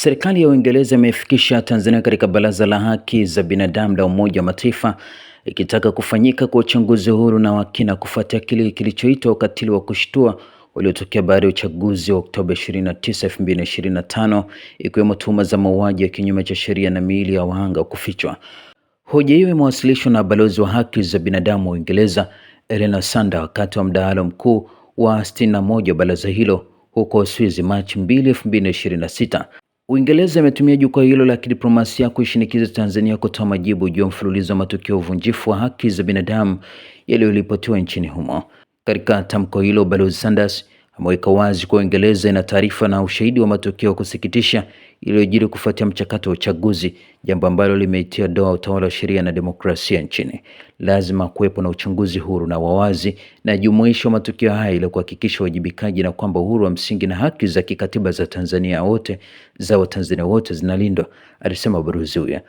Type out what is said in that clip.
Serikali ya Uingereza imefikisha Tanzania katika Baraza la Haki za Binadamu la Umoja wa Mataifa ikitaka kufanyika kwa uchunguzi huru na wa kina kufuatia kile kilichoitwa ukatili wa kushtua uliotokea baada ya uchaguzi wa Oktoba 29, 2025 ikiwemo tuhuma za mauaji ya kinyume cha sheria na miili ya wahanga kufichwa. Hoja hiyo imewasilishwa na balozi wa haki za binadamu wa Uingereza Elena Sanda wakati wa mdahalo mkuu wa 61 wa baraza hilo huko Uswizi Machi 2, 2026. Uingereza imetumia jukwaa hilo la kidiplomasia kuishinikiza Tanzania kutoa majibu juu ya mfululizo wa matukio ya uvunjifu wa haki za binadamu yaliyoripotiwa nchini humo. Katika tamko hilo, Balozi Sanders ameweka wazi kuwa Uingereza ina taarifa na ushahidi wa matukio ya kusikitisha iliyojiri kufuatia mchakato wa uchaguzi, jambo ambalo limeitia doa utawala wa sheria na demokrasia nchini. Lazima kuwepo na uchunguzi huru na wawazi na jumuishi wa matukio haya ili kuhakikisha uwajibikaji na kwamba uhuru wa msingi na haki za kikatiba za Watanzania wote zinalindwa, alisema balozi huyo.